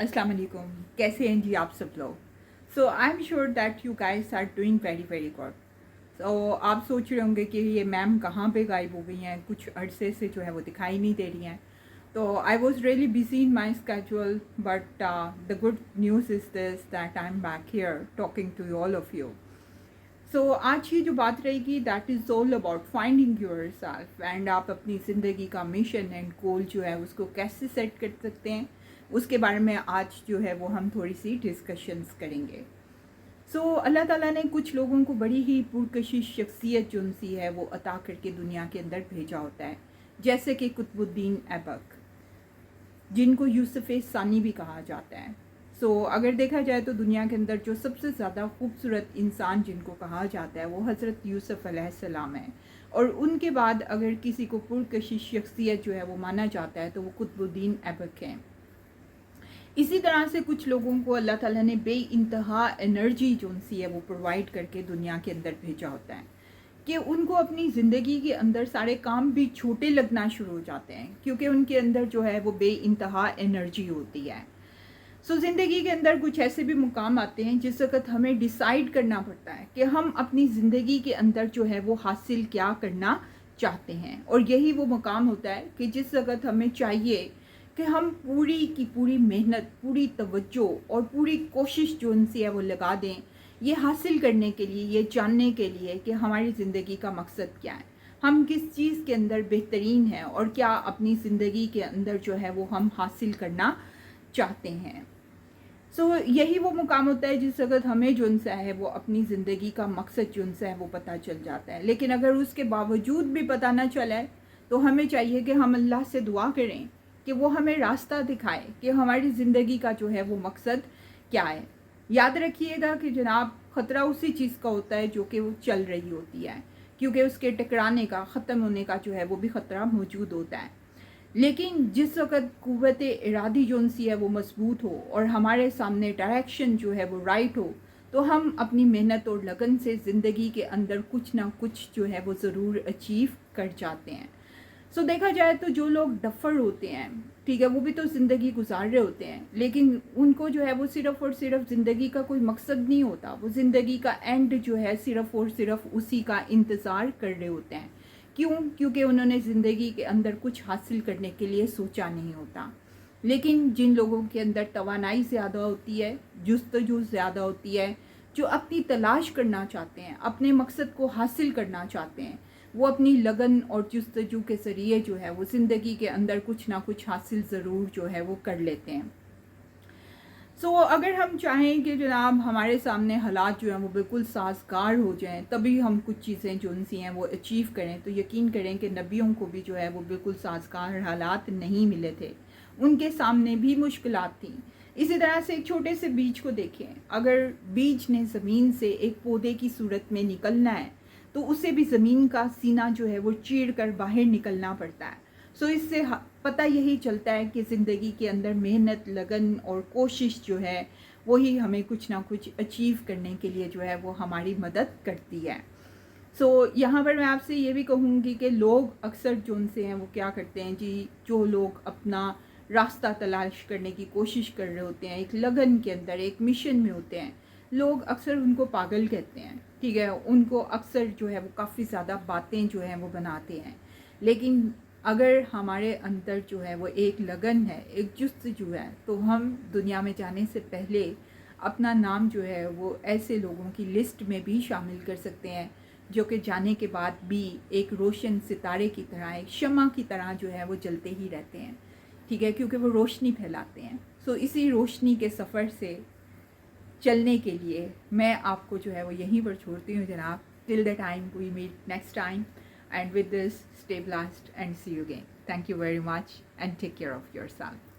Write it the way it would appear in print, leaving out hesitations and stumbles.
अस्सलाम वालेकुम, कैसे हैं जी आप सब लोग। So I am sure that you guys are doing very very good. So आप सोच रहे होंगे कि ये मैम कहाँ पे गायब हो गई हैं, कुछ अरसे से जो है वो दिखाई नहीं दे रही हैं। तो I was really busy in my schedule, but the good news is this that I am back here talking to all of you. So आज की जो बात रहेगी that is all about finding yourself, and आप अपनी ज़िंदगी का mission and गोल जो है उसको कैसे सेट कर सकते हैं, उसके बारे में आज जो है वो हम थोड़ी सी डिस्कशंस करेंगे। सो अल्लाह ताला ने कुछ लोगों को बड़ी ही पुरकशिश शख्सियत जो उनसी है वो अता करके दुनिया के अंदर भेजा होता है, जैसे कि कुतुबुद्दीन ऐबक, जिनको यूसुफ सानी भी कहा जाता है। अगर देखा जाए तो दुनिया के अंदर जो सबसे ज़्यादा खूबसूरत इंसान जिनको कहा जाता है वो हज़रत यूसुफ अलैहिस्सलाम है, और उनके बाद अगर किसी को पुरकशिश शख्सियत जो है वो माना जाता है तो वो कुतुबुद्दीन ऐबक हैं। इसी तरह से कुछ लोगों को अल्लाह ताला ने बेइंतहा एनर्जी जो उनसी है वो प्रोवाइड करके दुनिया के अंदर भेजा होता है कि उनको अपनी ज़िंदगी के अंदर सारे काम भी छोटे लगना शुरू हो जाते हैं, क्योंकि उनके अंदर जो है वो बेइंतहा एनर्जी होती है। ज़िंदगी के अंदर कुछ ऐसे भी मुकाम आते हैं जिस वक्त हमें डिसाइड करना पड़ता है कि हम अपनी ज़िंदगी के अंदर जो है वो हासिल क्या करना चाहते हैं, और यही वो मुकाम होता है कि जिस वक्त हमें चाहिए कि हम पूरी की पूरी मेहनत, पूरी तवज्जो और पूरी कोशिश जो उनसे है वो लगा दें, ये हासिल करने के लिए, ये जानने के लिए कि हमारी ज़िंदगी का मकसद क्या है, हम किस चीज़ के अंदर बेहतरीन हैं और क्या अपनी ज़िंदगी के अंदर जो है वो हम हासिल करना चाहते हैं। यही वो मुकाम होता है जिस वक्त हमें जो उनसे है वो अपनी ज़िंदगी का मकसद जो उनसे है वो पता चल जाता है। लेकिन अगर उसके बावजूद भी पता ना चले तो हमें चाहिए कि हम अल्लाह से दुआ करें कि वो हमें रास्ता दिखाए कि हमारी ज़िंदगी का जो है वो मकसद क्या है। याद रखिएगा कि जनाब, ख़तरा उसी चीज़ का होता है जो कि वो चल रही होती है, क्योंकि उसके टकराने का, ख़त्म होने का जो है वो भी ख़तरा मौजूद होता है। लेकिन जिस वक़्त क़ुव्वत इरादी जो उनसी है वो मज़बूत हो और हमारे सामने डायरेक्शन जो है वो राइट हो, तो हम अपनी मेहनत और लगन से ज़िंदगी के अंदर कुछ ना कुछ जो है वो ज़रूर अचीव कर जाते हैं। देखा जाए तो जो लोग डफ़र होते हैं, ठीक है, वो भी तो ज़िंदगी गुजार रहे होते हैं, लेकिन उनको जो है वो सिर्फ़ और सिर्फ ज़िंदगी का कोई मकसद नहीं होता। वो ज़िंदगी का एंड जो है सिर्फ़ और सिर्फ उसी का इंतज़ार कर रहे होते हैं। क्यों? क्योंकि उन्होंने ज़िंदगी के अंदर कुछ हासिल करने के लिए सोचा नहीं होता। लेकिन जिन लोगों के अंदर तवानाई ज़्यादा होती है, जुस्तजू ज़्यादा होती है, जो अपनी तलाश करना चाहते हैं, अपने मकसद को हासिल करना चाहते हैं, वो अपनी लगन और जुस्तजू के ज़रिए जो है वो ज़िंदगी के अंदर कुछ ना कुछ हासिल ज़रूर जो है वो कर लेते हैं। अगर हम चाहें कि जनाब हमारे सामने हालात जो हैं वो बिल्कुल साज़गार हो जाएं, तभी हम कुछ चीज़ें जो उनसी हैं वो अचीव करें, तो यकीन करें कि नबियों को भी जो है वो बिल्कुल साज़गार हालात नहीं मिले थे, उनके सामने भी मुश्किलात थी। इसी तरह से एक छोटे से बीज को देखें, अगर बीज ने ज़मीन से एक पौधे की सूरत में निकलना है तो उसे भी ज़मीन का सीना जो है वो चीर कर बाहर निकलना पड़ता है। इससे पता यही चलता है कि ज़िंदगी के अंदर मेहनत, लगन और कोशिश जो है वही हमें कुछ ना कुछ अचीव करने के लिए जो है वो हमारी मदद करती है। यहाँ पर मैं आपसे ये भी कहूँगी कि लोग अक्सर जो उनसे हैं वो क्या करते हैं जी, जो लोग अपना रास्ता तलाश करने की कोशिश कर रहे होते हैं, एक लगन के अंदर, एक मिशन में होते हैं, लोग अक्सर उनको पागल कहते हैं, ठीक है, उनको अक्सर जो है वो काफ़ी ज़्यादा बातें जो हैं वो बनाते हैं। लेकिन अगर हमारे अंदर जो है वो एक लगन है, एक जुस्तजू है, तो हम दुनिया में जाने से पहले अपना नाम जो है वो ऐसे लोगों की लिस्ट में भी शामिल कर सकते हैं जो कि जाने के बाद भी एक रोशन सितारे की तरह, एक शम्मा की तरह जो है वो जलते ही रहते हैं, ठीक है, क्योंकि वो रोशनी फैलाते हैं। इसी रोशनी के सफ़र से चलने के लिए मैं आपको जो है वो यहीं पर छोड़ती हूँ जनाब। Till the time we meet next time, and with this, stay blessed and see you again. Thank you very much and take care of yourself.